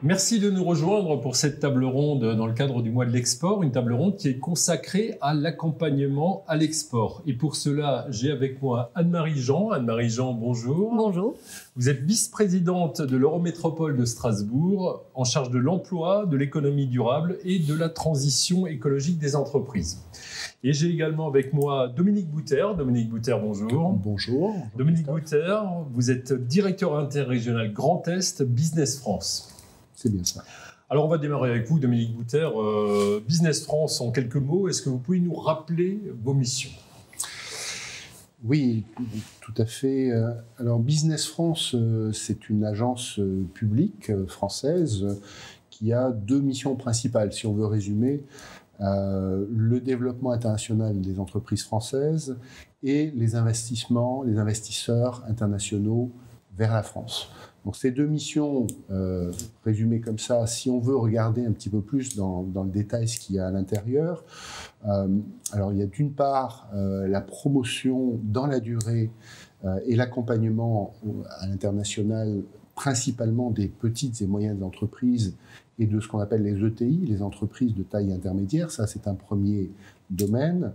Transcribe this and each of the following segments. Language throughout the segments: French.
Merci de nous rejoindre pour cette table ronde dans le cadre du mois de l'export, une table ronde qui est consacrée à l'accompagnement à l'export. Et pour cela, j'ai avec moi Anne-Marie Jean. Anne-Marie Jean, bonjour. Bonjour. Vous êtes vice-présidente de l'Eurométropole de Strasbourg, en charge de l'emploi, de l'économie durable et de la transition écologique des entreprises. Et j'ai également avec moi Dominique Bouter. Dominique Bouter, bonjour. Bonjour. Dominique Bouter, vous êtes directeur interrégional Grand Est Business France. C'est bien ça. Alors on va démarrer avec vous, Dominique Bouter. Business France, en quelques mots, est-ce que vous pouvez nous rappeler vos missions ? Oui, tout à fait. Alors Business France, c'est une agence publique française qui a deux missions principales, si on veut résumer. Le développement international des entreprises françaises et les investissements, les investisseurs internationaux vers la France. Donc ces deux missions, résumées comme ça, si on veut regarder un petit peu plus dans le détail ce qu'il y a à l'intérieur, alors il y a d'une part la promotion dans la durée et l'accompagnement à l'international, principalement des petites et moyennes entreprises et de ce qu'on appelle les ETI, les entreprises de taille intermédiaire. Ça, c'est un premier domaine.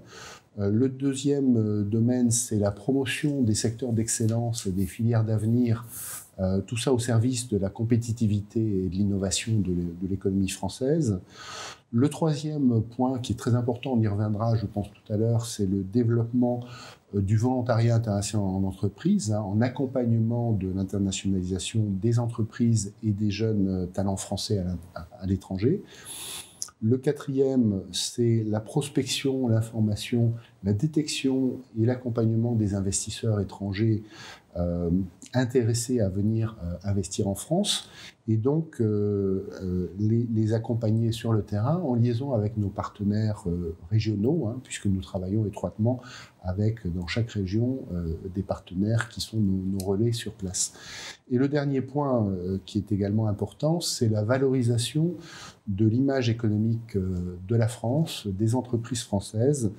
Le deuxième domaine, c'est la promotion des secteurs d'excellence et des filières d'avenir, tout ça au service de la compétitivité et de l'innovation de l'économie française. Le troisième point qui est très important, on y reviendra, je pense, tout à l'heure, c'est le développement du volontariat international en entreprise, en accompagnement de l'internationalisation des entreprises et des jeunes talents français à l'étranger. Le quatrième, c'est la prospection, l'information, la détection et l'accompagnement des investisseurs étrangers intéressés à venir investir en France et donc les accompagner sur le terrain en liaison avec nos partenaires régionaux, puisque nous travaillons étroitement avec, dans chaque région, des partenaires qui sont nos relais sur place. Et le dernier point qui est également important, c'est la valorisation de l'image économique de la France, des entreprises françaises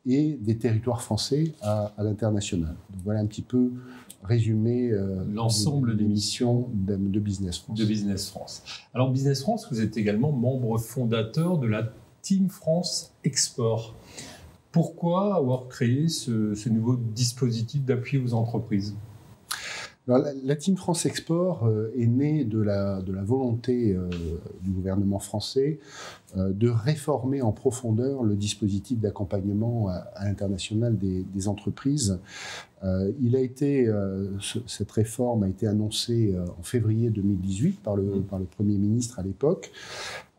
et des territoires français à l'international. Donc voilà un petit peu résumé l'ensemble des missions de Business France. De Business France. Alors Business France, vous êtes également membre fondateur de la Team France Export. Pourquoi avoir créé ce nouveau dispositif d'appui aux entreprises ? Alors, la Team France Export est née de la volonté du gouvernement français de réformer en profondeur le dispositif d'accompagnement à l'international des entreprises. Cette réforme a été annoncée en février 2018 par le Premier ministre à l'époque,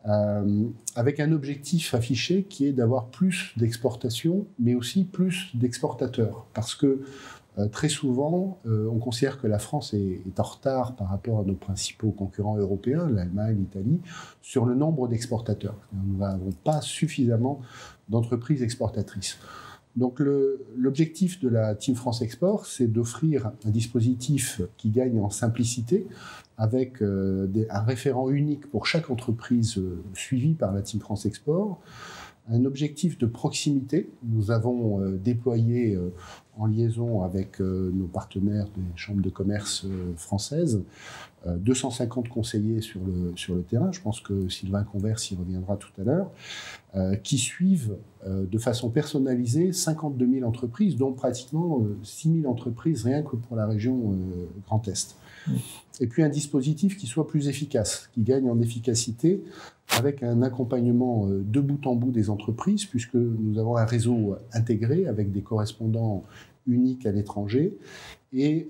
avec un objectif affiché qui est d'avoir plus d'exportations, mais aussi plus d'exportateurs. Parce que très souvent, on considère que la France est en retard par rapport à nos principaux concurrents européens, l'Allemagne, l'Italie, sur le nombre d'exportateurs. Nous n'avons pas suffisamment d'entreprises exportatrices. Donc l'objectif de la Team France Export, c'est d'offrir un dispositif qui gagne en simplicité, avec un référent unique pour chaque entreprise suivie par la Team France Export, un objectif de proximité. Nous avons déployé en liaison avec nos partenaires des chambres de commerce françaises 250 conseillers sur le terrain. Je pense que Sylvain Converse y reviendra tout à l'heure, qui suivent de façon personnalisée 52 000 entreprises, dont pratiquement 6 000 entreprises rien que pour la région Grand Est. Et puis un dispositif qui soit plus efficace, qui gagne en efficacité avec un accompagnement de bout en bout des entreprises, puisque nous avons un réseau intégré avec des correspondants uniques à l'étranger et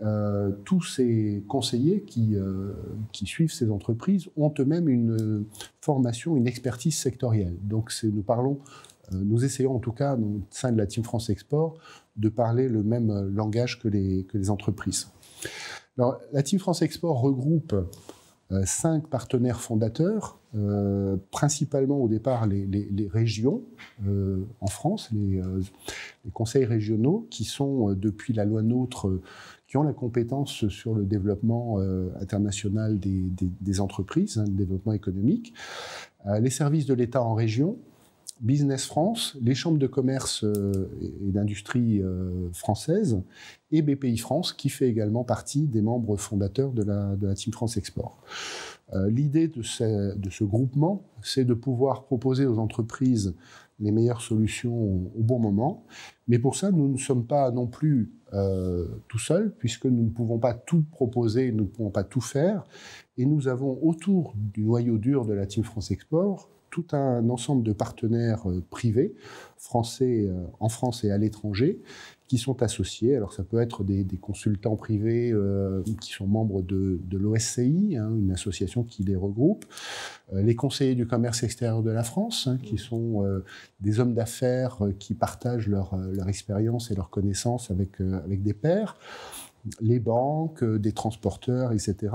tous ces conseillers qui suivent ces entreprises ont eux-mêmes une formation, une expertise sectorielle. Donc nous essayons en tout cas au sein de la Team France Export de parler le même langage que les entreprises. Alors, la Team France Export regroupe 5 partenaires fondateurs, principalement au départ les régions en France, les conseils régionaux qui sont, depuis la loi NOTRe, qui ont la compétence sur le développement international des entreprises, le développement économique, les services de l'État en région, Business France, les chambres de commerce et d'industrie françaises et BPI France, qui fait également partie des membres fondateurs de la Team France Export. L'idée de ce groupement, c'est de pouvoir proposer aux entreprises les meilleures solutions au bon moment. Mais pour ça, nous ne sommes pas non plus tout seuls, puisque nous ne pouvons pas tout proposer, nous ne pouvons pas tout faire. Et nous avons autour du noyau dur de la Team France Export tout un ensemble de partenaires privés, français en France et à l'étranger, qui sont associés. Alors ça peut être des consultants privés qui sont membres de l'OSCI, une association qui les regroupe, les conseillers du commerce extérieur de la France, qui sont des hommes d'affaires qui partagent leur expérience et leurs connaissances avec des pairs, les banques, des transporteurs, etc.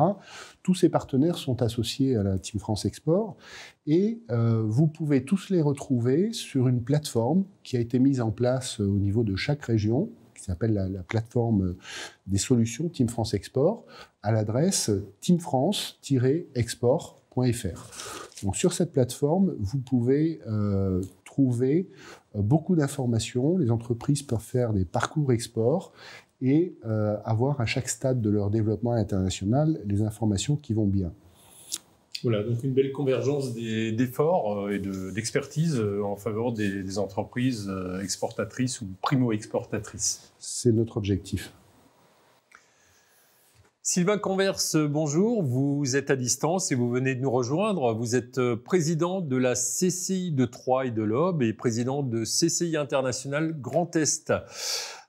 Tous ces partenaires sont associés à la Team France Export et vous pouvez tous les retrouver sur une plateforme qui a été mise en place au niveau de chaque région, qui s'appelle la plateforme des solutions Team France Export, à l'adresse teamfrance-export.fr. Donc sur cette plateforme, vous pouvez trouver beaucoup d'informations. Les entreprises peuvent faire des parcours export et avoir à chaque stade de leur développement international les informations qui vont bien. Voilà, donc une belle convergence d'efforts et d'expertise en faveur des entreprises exportatrices ou primo-exportatrices. C'est notre objectif. Sylvain Converse, bonjour. Vous êtes à distance et vous venez de nous rejoindre. Vous êtes président de la CCI de Troyes et de l'Aube et président de CCI International Grand Est.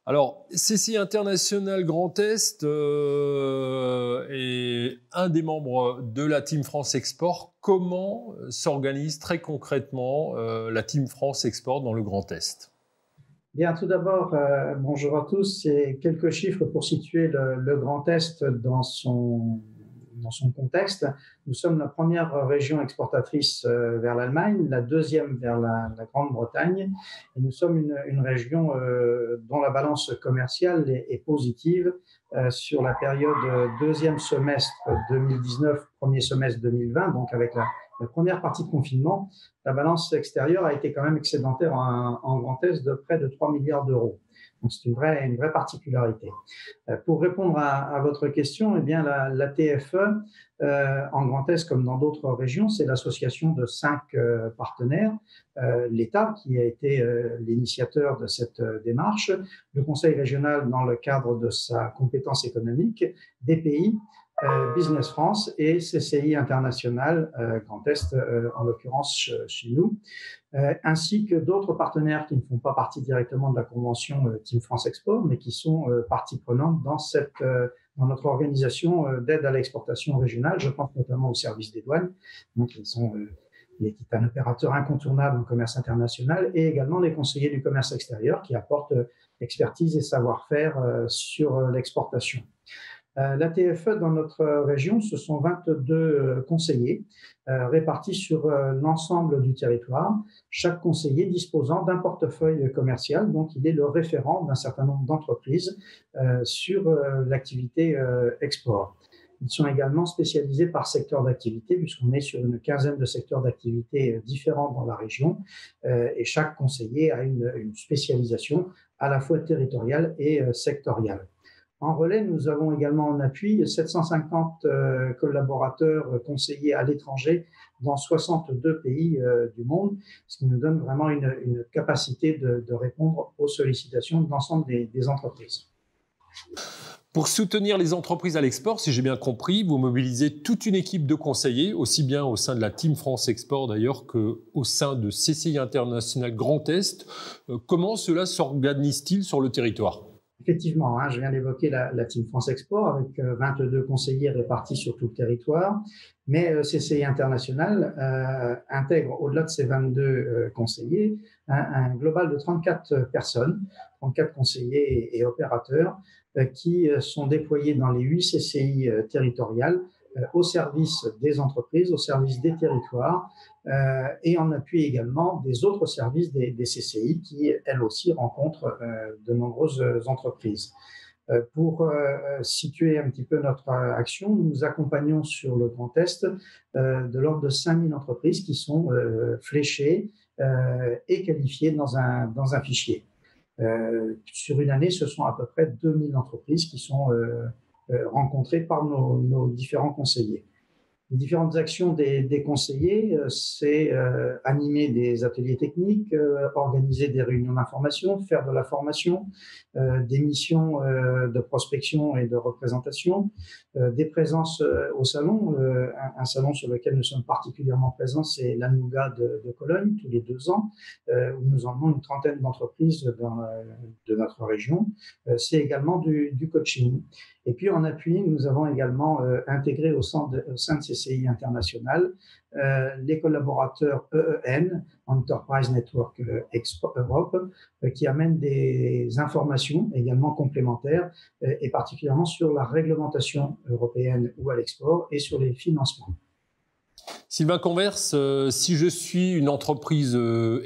Alors, CCI International Grand Est est un des membres de la Team France Export. Comment s'organise très concrètement la Team France Export dans le Grand Est ? Bien, tout d'abord, bonjour à tous. Et quelques chiffres pour situer le Grand Est dans son contexte. Nous sommes la première région exportatrice vers l'Allemagne, la deuxième vers la Grande-Bretagne, et nous sommes une région dont la balance commerciale est positive sur la période deuxième semestre 2019, premier semestre 2020, donc avec la première partie de confinement. La balance extérieure a été quand même excédentaire en Grand Est de près de 3 milliards d'euros. Donc, c'est une vraie particularité. Pour répondre à votre question, eh bien, la TFE, en Grand Est comme dans d'autres régions, c'est l'association de 5 partenaires. L'État, qui a été l'initiateur de cette démarche, le Conseil régional dans le cadre de sa compétence économique, des pays, Business France et CCI International Grand Est, en l'occurrence chez nous, ainsi que d'autres partenaires qui ne font pas partie directement de la convention Team France Export, mais qui sont partie prenante dans notre organisation d'aide à l'exportation régionale. Je pense notamment au service des douanes, donc qui est un opérateur incontournable en commerce international, et également les conseillers du commerce extérieur qui apportent expertise et savoir-faire sur l'exportation. La TFE dans notre région, ce sont 22 conseillers répartis sur l'ensemble du territoire, chaque conseiller disposant d'un portefeuille commercial, donc il est le référent d'un certain nombre d'entreprises sur l'activité export. Ils sont également spécialisés par secteur d'activité, puisqu'on est sur une quinzaine de secteurs d'activité différents dans la région, et chaque conseiller a une spécialisation à la fois territoriale et sectorielle. En relais, nous avons également en appui 750 collaborateurs conseillers à l'étranger dans 62 pays du monde, ce qui nous donne vraiment une capacité de répondre aux sollicitations de l'ensemble des entreprises. Pour soutenir les entreprises à l'export, si j'ai bien compris, vous mobilisez toute une équipe de conseillers, aussi bien au sein de la Team France Export d'ailleurs qu'au sein de CCI International Grand Est. Comment cela s'organise-t-il sur le territoire ? Effectivement, je viens d'évoquer la Team France Export avec 22 conseillers répartis sur tout le territoire, mais CCI International intègre au-delà de ces 22 conseillers un global de 34 personnes, 34 conseillers et opérateurs qui sont déployés dans les 8 CCI territoriales au service des entreprises, au service des territoires et en appui également des autres services des CCI qui, elles aussi, rencontrent de nombreuses entreprises. Pour situer un petit peu notre action, nous accompagnons sur le Grand Est de l'ordre de 5000 entreprises qui sont fléchées et qualifiées dans un fichier. Sur une année, ce sont à peu près 2000 entreprises qui sont rencontrées par nos différents conseillers. Les différentes actions des conseillers, c'est animer des ateliers techniques, organiser des réunions d'information, faire de la formation, des missions de prospection et de représentation, des présences au salon. Un salon sur lequel nous sommes particulièrement présents, c'est l'ANUGA de Cologne, tous les 2 ans, où nous emmenons une trentaine d'entreprises de notre région. C'est également du coaching. Et puis en appui, nous avons également intégré au sein de CCI International les collaborateurs EEN, Enterprise Network Europe, qui amènent des informations également complémentaires et particulièrement sur la réglementation européenne ou à l'export et sur les financements. Sylvain Converse, si je suis une entreprise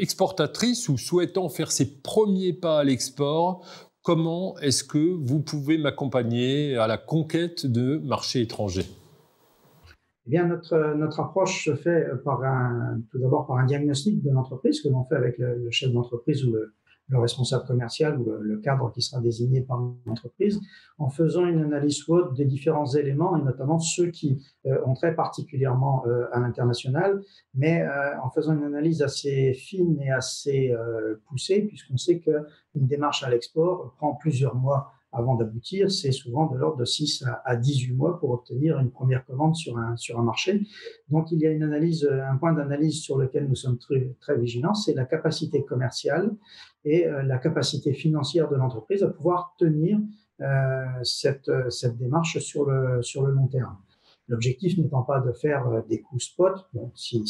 exportatrice ou souhaitant faire ses premiers pas à l'export, comment est-ce que vous pouvez m'accompagner à la conquête de marchés étrangers ? Eh bien, notre approche se fait tout d'abord par un diagnostic de l'entreprise que l'on fait avec le chef d'entreprise ou le responsable commercial ou le cadre qui sera désigné par l'entreprise, en faisant une analyse SWOT des différents éléments, et notamment ceux qui ont trait particulièrement à l'international, mais en faisant une analyse assez fine et assez poussée, puisqu'on sait qu'une démarche à l'export prend plusieurs mois avant d'aboutir. C'est souvent de l'ordre de 6 à 18 mois pour obtenir une première commande sur un marché. Donc, il y a un point d'analyse sur lequel nous sommes très, très vigilants, c'est la capacité commerciale et la capacité financière de l'entreprise à pouvoir tenir cette démarche sur le long terme. L'objectif n'étant pas de faire des coups spot. Bon, si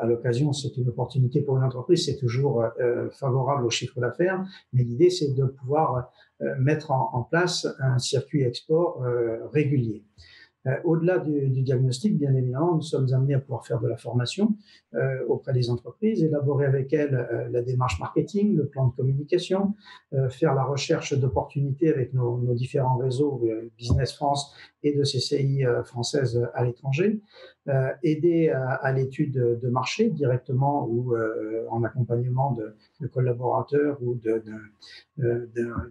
à l'occasion c'est une opportunité pour une entreprise, c'est toujours favorable au chiffre d'affaires, mais l'idée c'est de pouvoir mettre en place un circuit export régulier. Au-delà du diagnostic, bien évidemment, nous sommes amenés à pouvoir faire de la formation auprès des entreprises, élaborer avec elles la démarche marketing, le plan de communication, faire la recherche d'opportunités avec nos différents réseaux Business France et de CCI françaises à l'étranger, aider à l'étude de marché directement ou en accompagnement de collaborateurs ou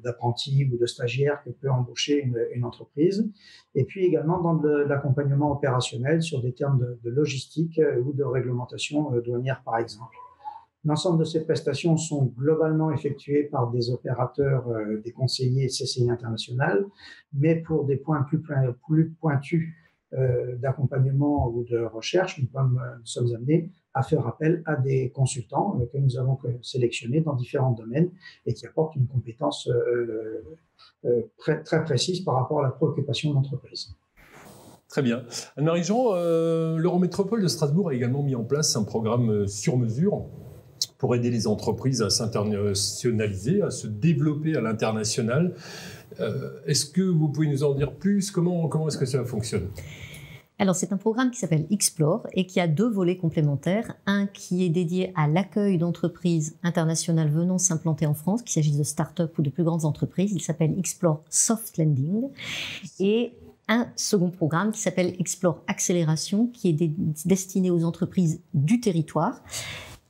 d'apprentis ou de stagiaires que peut embaucher une entreprise, et puis également dans l'accompagnement opérationnel sur des termes de logistique ou de réglementation douanière par exemple. L'ensemble de ces prestations sont globalement effectuées par des opérateurs, des conseillers CCI International, mais pour des points plus pointus d'accompagnement ou de recherche, nous sommes amenés à faire appel à des consultants que nous avons sélectionnés dans différents domaines et qui apportent une compétence très précise par rapport à la préoccupation de l'entreprise. Très bien. Anne-Marie-Jean, l'Eurométropole de Strasbourg a également mis en place un programme sur mesure pour aider les entreprises à s'internationaliser, à se développer à l'international. Est-ce que vous pouvez nous en dire plus ? Comment est-ce que cela fonctionne ? Alors, c'est un programme qui s'appelle Explore et qui a 2 volets complémentaires. Un qui est dédié à l'accueil d'entreprises internationales venant s'implanter en France, qu'il s'agisse de start-up ou de plus grandes entreprises. Il s'appelle Explore Soft Landing. Et un second programme qui s'appelle Explore Accélération, qui est destiné aux entreprises du territoire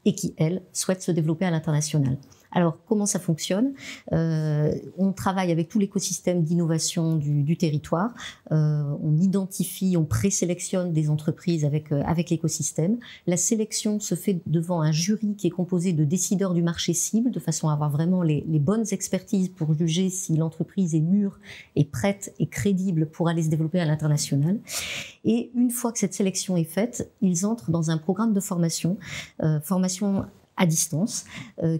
et qui, elles, souhaitent se développer à l'international. Alors, comment ça fonctionne ? On travaille avec tout l'écosystème d'innovation du territoire. On identifie, on présélectionne des entreprises avec l'écosystème. La sélection se fait devant un jury qui est composé de décideurs du marché cible, de façon à avoir vraiment les bonnes expertises pour juger si l'entreprise est mûre et prête et crédible pour aller se développer à l'international. Et une fois que cette sélection est faite, ils entrent dans un programme de formation à distance,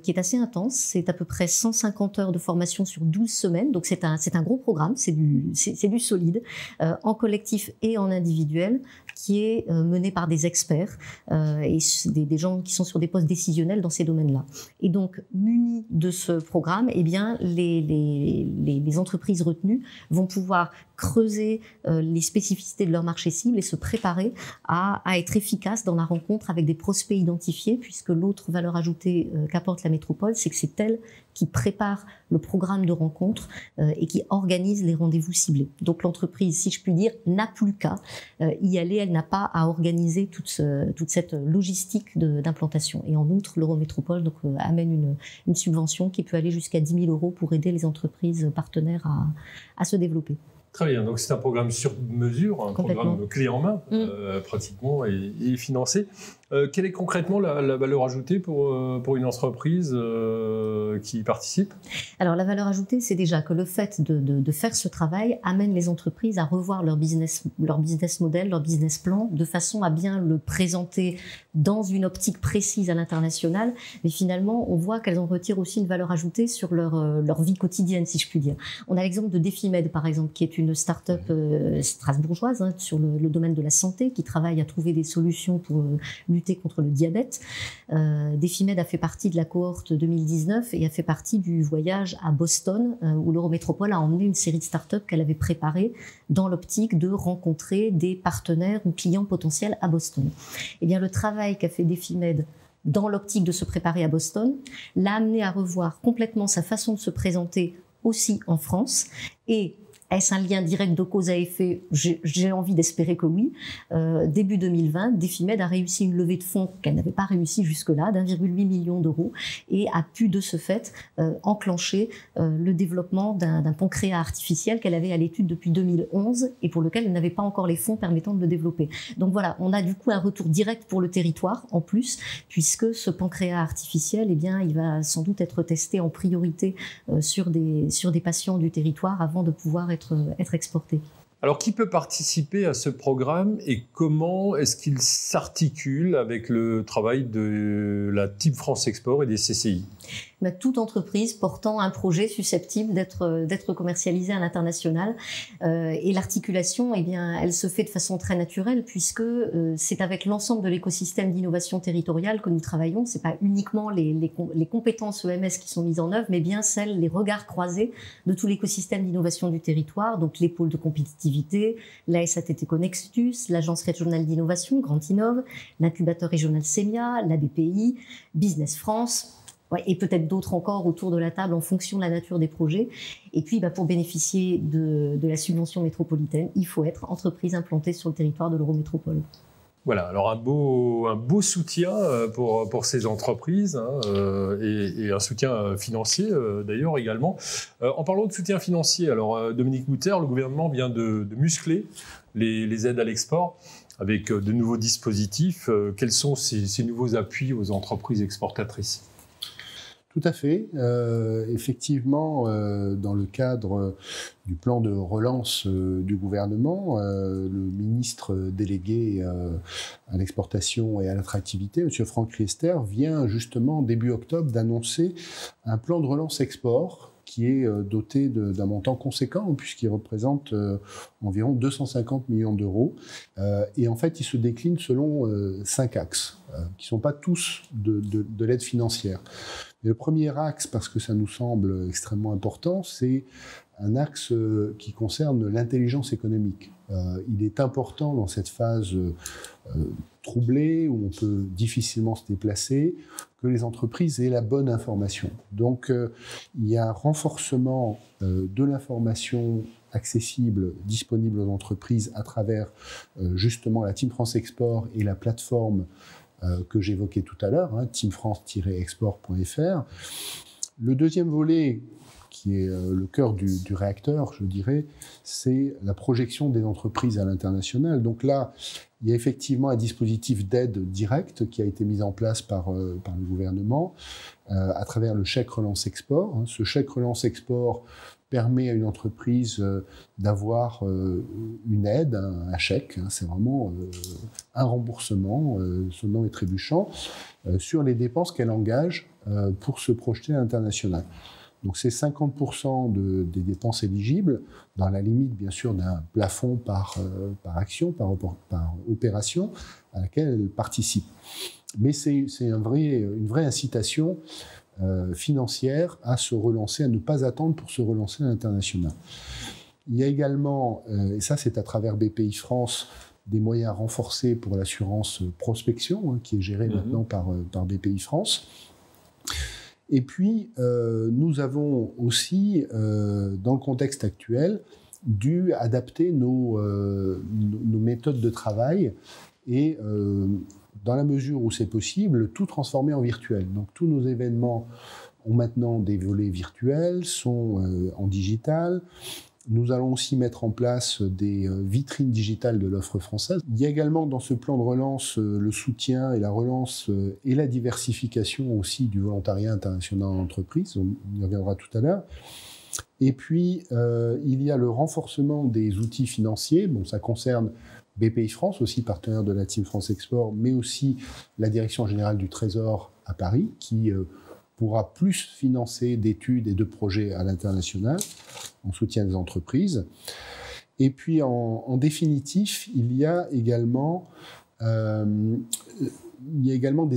qui est assez intense. C'est à peu près 150 heures de formation sur 12 semaines. Donc c'est un gros programme, c'est du solide, en collectif et en individuel, qui est mené par des experts et des gens qui sont sur des postes décisionnels dans ces domaines-là. Et donc, munis de ce programme, eh bien, les entreprises retenues vont pouvoir creuser les spécificités de leur marché cible et se préparer à être efficaces dans la rencontre avec des prospects identifiés, puisque l'autre valeur ajoutée qu'apporte la métropole, c'est que c'est elle qui prépare le programme de rencontre et qui organise les rendez-vous ciblés. Donc l'entreprise, si je puis dire, n'a plus qu'à y aller, elle n'a pas à organiser toute cette logistique d'implantation. Et en outre, l'Eurométropole amène une subvention qui peut aller jusqu'à 10 000 € pour aider les entreprises partenaires à se développer. Très bien, donc c'est un programme sur mesure, un programme clé en main, pratiquement, et financé. Quelle est concrètement la valeur ajoutée pour une entreprise qui y participe? Alors la valeur ajoutée, c'est déjà que le fait de faire ce travail amène les entreprises à revoir leur business model, leur business plan, de façon à bien le présenter dans une optique précise à l'international. Mais finalement, on voit qu'elles en retirent aussi une valeur ajoutée sur leur vie quotidienne, si je puis dire. On a l'exemple de Defimed, par exemple, qui est une start-up strasbourgeoise sur le domaine de la santé, qui travaille à trouver des solutions pour lutter contre le diabète. Defimed a fait partie de la cohorte 2019 et a fait partie du voyage à Boston, où l'Eurométropole a emmené une série de start-up qu'elle avait préparées dans l'optique de rencontrer des partenaires ou clients potentiels à Boston. Eh bien, le travail qu'a fait Defimed dans l'optique de se préparer à Boston l'a amené à revoir complètement sa façon de se présenter aussi en France. Et est-ce un lien direct de cause à effet? J'ai envie d'espérer que oui. Début 2020, Defimed a réussi une levée de fonds qu'elle n'avait pas réussi jusque-là, d'1,8 million d'euros, et a pu de ce fait enclencher le développement d'un pancréas artificiel qu'elle avait à l'étude depuis 2011 et pour lequel elle n'avait pas encore les fonds permettant de le développer. Donc voilà, on a du coup un retour direct pour le territoire en plus, puisque ce pancréas artificiel, eh bien, il va sans doute être testé en priorité sur des patients du territoire avant de pouvoir être exporté. Alors, qui peut participer à ce programme et comment est-ce qu'il s'articule avec le travail de la Team France Export et des CCI? Toute entreprise portant un projet susceptible d'être commercialisé à l'international. Et l'articulation, eh bien, elle se fait de façon très naturelle puisque c'est avec l'ensemble de l'écosystème d'innovation territoriale que nous travaillons. C'est pas uniquement les compétences EMS qui sont mises en œuvre, mais bien les regards croisés de tout l'écosystème d'innovation du territoire, donc les pôles de compétitivité, la SATT Connextus, l'Agence régionale d'innovation, Grand Innov, l'incubateur régional SEMIA, la BPI, Business France, et peut-être d'autres encore autour de la table en fonction de la nature des projets. Et puis, pour bénéficier de la subvention métropolitaine, il faut être entreprise implantée sur le territoire de l'Eurométropole. Voilà, alors un beau soutien pour ces entreprises et un soutien financier d'ailleurs également. En parlant de soutien financier, alors Dominique Mouter, le gouvernement vient de muscler les aides à l'export avec de nouveaux dispositifs. Quels sont ces nouveaux appuis aux entreprises exportatrices ? Tout à fait. Effectivement, dans le cadre du plan de relance du gouvernement, le ministre délégué à l'exportation et à l'attractivité, M. Franck Riester, vient justement début octobre d'annoncer un plan de relance export qui est doté d'un montant conséquent, puisqu'il représente environ 250 millions d'euros. Et en fait, il se décline selon 5 axes, qui ne sont pas tous de l'aide financière. Et le premier axe, parce que ça nous semble extrêmement important, c'est un axe qui concerne l'intelligence économique. Il est important dans cette phase troublée, où on peut difficilement se déplacer, que les entreprises aient la bonne information. Donc, il y a un renforcement de l'information accessible, disponible aux entreprises à travers justement la Team France Export et la plateforme que j'évoquais tout à l'heure, teamfrance-export.fr. Le deuxième volet, qui est le cœur du réacteur, je dirais, c'est la projection des entreprises à l'international. Donc là, il y a effectivement un dispositif d'aide directe qui a été mis en place par le gouvernement à travers le chèque relance export. Ce chèque relance export permet à une entreprise d'avoir une aide, un chèque, c'est vraiment un remboursement, sonnant et trébuchant, sur les dépenses qu'elle engage pour se projeter à l'international. Donc c'est 50% des dépenses éligibles, dans la limite bien sûr d'un plafond par action, par opération à laquelle elle participe. Mais c'est une vraie incitation financière à se relancer, à ne pas attendre pour se relancer à l'international. Il y a également, et ça c'est à travers BPI France, des moyens renforcés pour l'assurance prospection, qui est gérée maintenant par BPI France. Et puis, nous avons aussi, dans le contexte actuel, dû adapter nos méthodes de travail et, dans la mesure où c'est possible, tout transformer en virtuel. Donc, tous nos événements ont maintenant des volets virtuels, sont en digital. Nous allons aussi mettre en place des vitrines digitales de l'offre française. Il y a également dans ce plan de relance le soutien et la relance et la diversification aussi du volontariat international en entreprise. On y reviendra tout à l'heure. Et puis, il y a le renforcement des outils financiers. Bon, ça concerne Bpifrance, aussi partenaire de la Team France Export, mais aussi la Direction générale du Trésor à Paris, qui pourra plus financer d'études et de projets à l'international en soutien des entreprises. Et puis, en définitif, il y a également des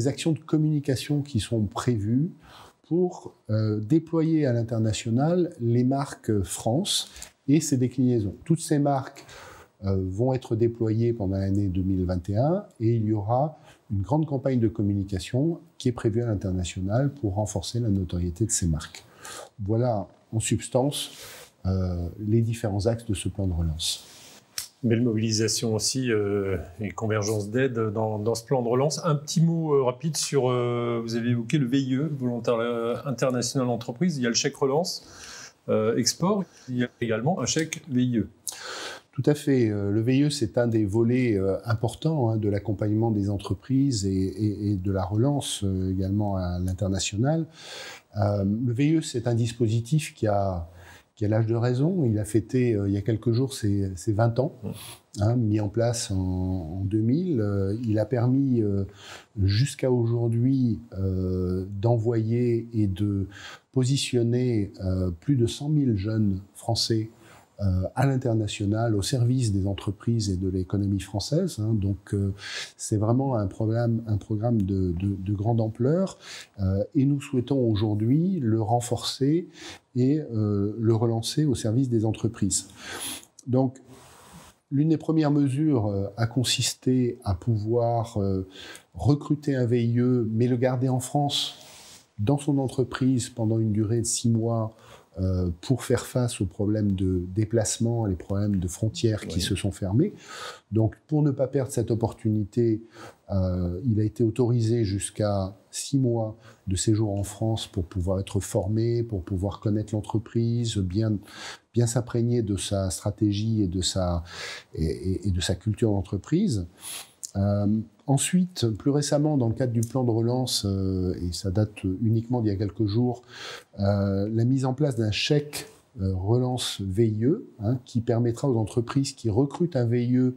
actions de communication qui sont prévues pour déployer à l'international les marques France et ses déclinaisons. Toutes ces marques vont être déployées pendant l'année 2021 et il y aura une grande campagne de communication qui est prévue à l'international pour renforcer la notoriété de ces marques. Voilà, en substance, les différents axes de ce plan de relance. Belle mobilisation aussi et convergence d'aide dans ce plan de relance. Un petit mot rapide sur, vous avez évoqué le VIE, le Volontariat International Entreprise. Il y a le chèque relance export, il y a également un chèque VIE. Tout à fait. Le VIE, c'est un des volets importants de l'accompagnement des entreprises et de la relance également à l'international. Le VIE, c'est un dispositif qui a l'âge de raison. Il a fêté il y a quelques jours ses 20 ans, mis en place en 2000. Il a permis jusqu'à aujourd'hui d'envoyer et de positionner plus de 100 000 jeunes Français à l'international, au service des entreprises et de l'économie française. Donc, c'est vraiment un programme de grande ampleur. Et nous souhaitons aujourd'hui le renforcer et le relancer au service des entreprises. Donc, l'une des premières mesures a consisté à pouvoir recruter un VIE, mais le garder en France, dans son entreprise, pendant une durée de 6 mois, pour faire face aux problèmes de déplacement, les problèmes de frontières qui se sont fermés. Donc, pour ne pas perdre cette opportunité, il a été autorisé jusqu'à 6 mois de séjour en France pour pouvoir être formé, pour pouvoir connaître l'entreprise, bien s'imprégner de sa stratégie et de sa culture d'entreprise. Ensuite, plus récemment, dans le cadre du plan de relance, et ça date uniquement d'il y a quelques jours, la mise en place d'un chèque relance VIE, qui permettra aux entreprises qui recrutent un VIE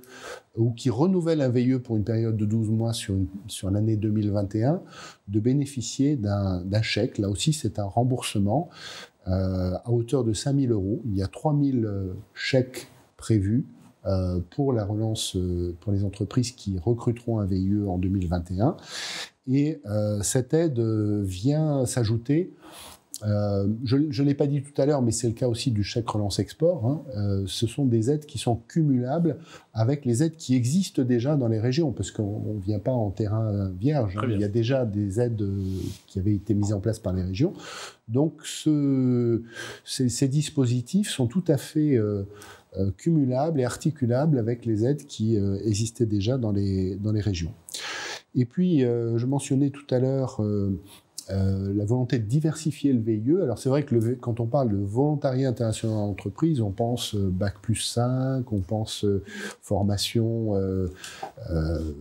ou qui renouvellent un VIE pour une période de 12 mois sur l'année 2021, de bénéficier d'un chèque. Là aussi, c'est un remboursement à hauteur de 5 000 €. Il y a 3 000 chèques prévus pour la relance pour les entreprises qui recruteront un VIE en 2021. Et cette aide vient s'ajouter, je ne l'ai pas dit tout à l'heure, mais c'est le cas aussi du chèque relance export. Ce sont des aides qui sont cumulables avec les aides qui existent déjà dans les régions, parce qu'on ne vient pas en terrain vierge. Il y a déjà des aides qui avaient été mises en place par les régions. Donc ces dispositifs sont tout à fait cumulables et articulables avec les aides qui existaient déjà dans les régions. Et puis, je mentionnais tout à l'heure la volonté de diversifier le VIE. Alors, c'est vrai que quand on parle de volontariat international en entreprise, on pense Bac+5, on pense formation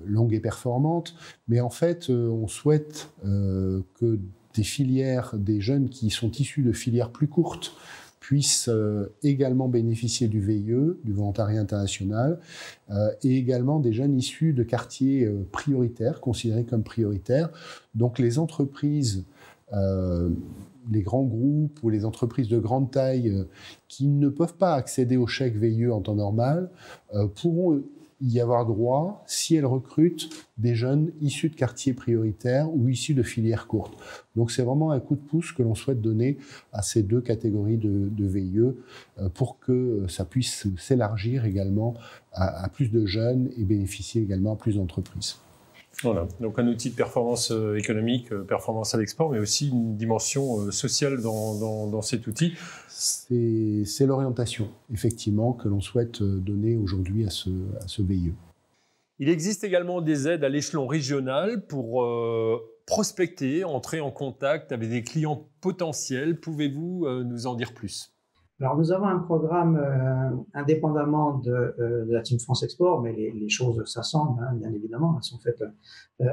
longue et performante. Mais en fait, on souhaite que des filières, des jeunes qui sont issus de filières plus courtes, puissent également bénéficier du VIE, du volontariat international, et également des jeunes issus de quartiers prioritaires, considérés comme prioritaires. Donc les entreprises, les grands groupes ou les entreprises de grande taille qui ne peuvent pas accéder au chèque VIE en temps normal pourront y avoir droit si elles recrutent des jeunes issus de quartiers prioritaires ou issus de filières courtes. Donc c'est vraiment un coup de pouce que l'on souhaite donner à ces deux catégories de VIE pour que ça puisse s'élargir également à plus de jeunes et bénéficier également à plus d'entreprises. Voilà, donc un outil de performance économique, performance à l'export, mais aussi une dimension sociale dans cet outil. C'est l'orientation, effectivement, que l'on souhaite donner aujourd'hui à ce VIE. Il existe également des aides à l'échelon régional pour prospecter, entrer en contact avec des clients potentiels. Pouvez-vous nous en dire plus ? Alors, nous avons un programme indépendamment de la Team France Export, mais les choses s'assemblent, hein, bien évidemment, elles sont faites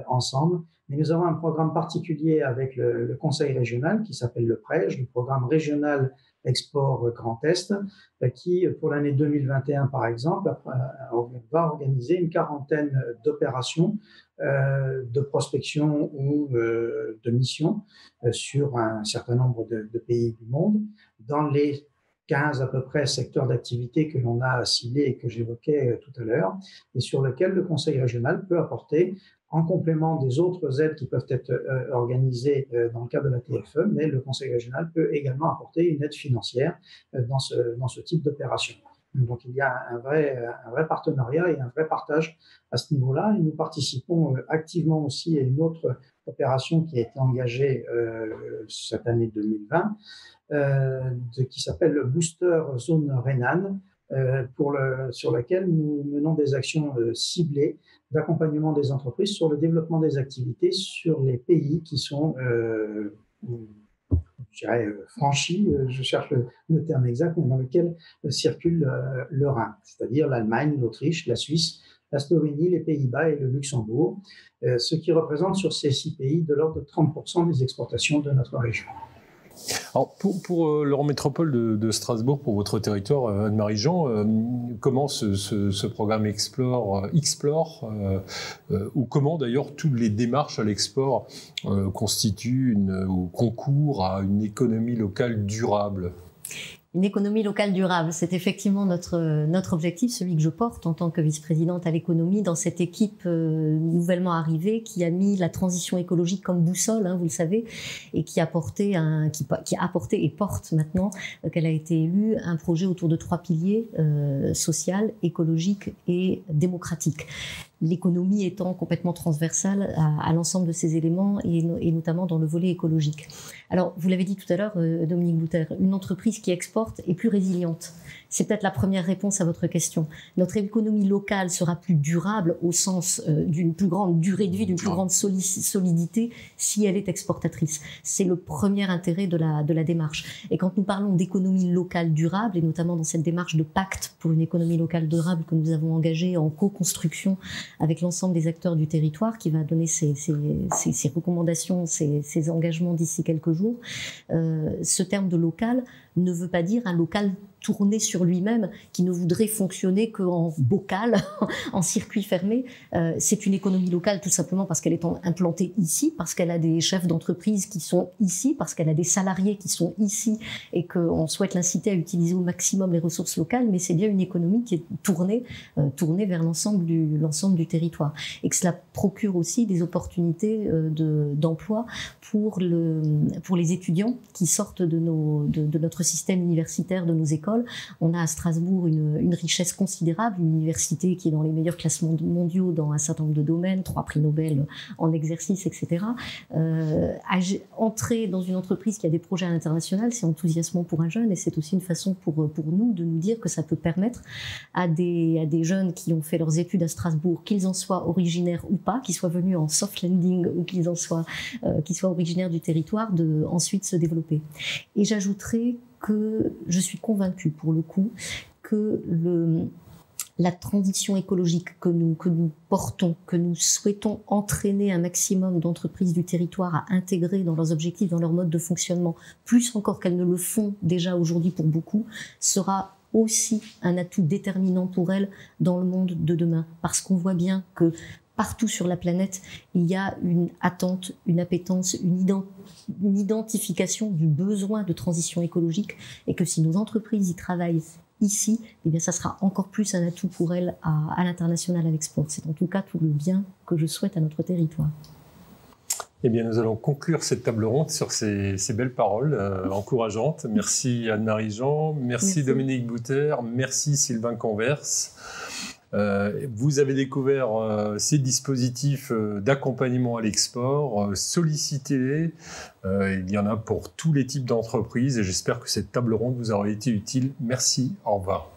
ensemble. Mais nous avons un programme particulier avec le conseil régional qui s'appelle le PREJ, le programme régional Export Grand Est, qui, pour l'année 2021, par exemple, va organiser une quarantaine d'opérations de prospection ou de missions sur un certain nombre de pays du monde, dans les 15 à peu près secteurs d'activité que l'on a ciblés et que j'évoquais tout à l'heure, et sur lesquels le conseil régional peut apporter, en complément des autres aides qui peuvent être organisées dans le cadre de la TFE, mais le conseil régional peut également apporter une aide financière dans ce type d'opération. Donc il y a un vrai partenariat et un vrai partage à ce niveau-là, et nous participons activement aussi à une autre opération qui a été engagée cette année 2020, qui s'appelle le Booster Zone Rhénane, sur laquelle nous menons des actions ciblées d'accompagnement des entreprises sur le développement des activités sur les pays qui sont, je dirais, franchis, je cherche le terme exact, mais dans lequel circule le Rhin, c'est-à-dire l'Allemagne, l'Autriche, la Suisse, la Slovénie, les Pays-Bas et le Luxembourg, ce qui représente sur ces 6 pays de l'ordre de 30% des exportations de notre région. Alors pour l'Eurométropole de Strasbourg, pour votre territoire, Anne-Marie Jean, comment ce programme Explore, ou comment d'ailleurs toutes les démarches à l'export constituent ou concourent à une économie locale durable ? Une économie locale durable, c'est effectivement notre objectif, celui que je porte en tant que vice-présidente à l'économie dans cette équipe nouvellement arrivée qui a mis la transition écologique comme boussole, hein, vous le savez, et qui a apporté et porte maintenant qu'elle a été élue un projet autour de 3 piliers, social, écologique et démocratique. L'économie étant complètement transversale à l'ensemble de ces éléments et notamment dans le volet écologique. Alors, vous l'avez dit tout à l'heure, Dominique Bouter, une entreprise qui exporte est plus résiliente. C'est peut-être la première réponse à votre question. Notre économie locale sera plus durable au sens d'une plus grande durée de vie, d'une plus grande solidité si elle est exportatrice. C'est le premier intérêt de la démarche. Et quand nous parlons d'économie locale durable, et notamment dans cette démarche de pacte pour une économie locale durable que nous avons engagée en co-construction avec l'ensemble des acteurs du territoire, qui va donner ses recommandations, ses engagements d'ici quelques jours, ce terme de local ne veut pas dire un local tourné sur lui-même, qui ne voudrait fonctionner qu'en bocal, en circuit fermé. C'est une économie locale tout simplement parce qu'elle est implantée ici, parce qu'elle a des chefs d'entreprise qui sont ici, parce qu'elle a des salariés qui sont ici et qu'on souhaite l'inciter à utiliser au maximum les ressources locales, mais c'est bien une économie qui est tournée vers l'ensemble du territoire. Et que cela procure aussi des opportunités d'emploi pour les étudiants qui sortent de notre système universitaire, de nos écoles. On a à Strasbourg une richesse considérable, une université qui est dans les meilleurs classements mondiaux dans un certain nombre de domaines, 3 prix Nobel en exercice, etc. Entrer dans une entreprise qui a des projets à l'international, c'est enthousiasmant pour un jeune et c'est aussi une façon pour nous de nous dire que ça peut permettre à des jeunes qui ont fait leurs études à Strasbourg, qu'ils en soient originaires ou pas, qu'ils soient venus en soft landing ou qu'ils soient originaires du territoire, de ensuite se développer. Et j'ajouterai que je suis convaincue, pour le coup, que la transition écologique que nous portons, que nous souhaitons entraîner un maximum d'entreprises du territoire à intégrer dans leurs objectifs, dans leur mode de fonctionnement, plus encore qu'elles ne le font déjà aujourd'hui pour beaucoup, sera aussi un atout déterminant pour elles dans le monde de demain. Parce qu'on voit bien que partout sur la planète, il y a une attente, une appétence, une identification du besoin de transition écologique et que si nos entreprises y travaillent ici, eh bien ça sera encore plus un atout pour elles à l'international, à l'export. C'est en tout cas tout le bien que je souhaite à notre territoire. Eh bien, nous allons conclure cette table ronde sur ces belles paroles encourageantes. Merci Anne-Marie Jean, merci Dominique Bouter, merci Sylvain Converse. Vous avez découvert ces dispositifs d'accompagnement à l'export, sollicitez-les, il y en a pour tous les types d'entreprises et j'espère que cette table ronde vous aura été utile. Merci, au revoir.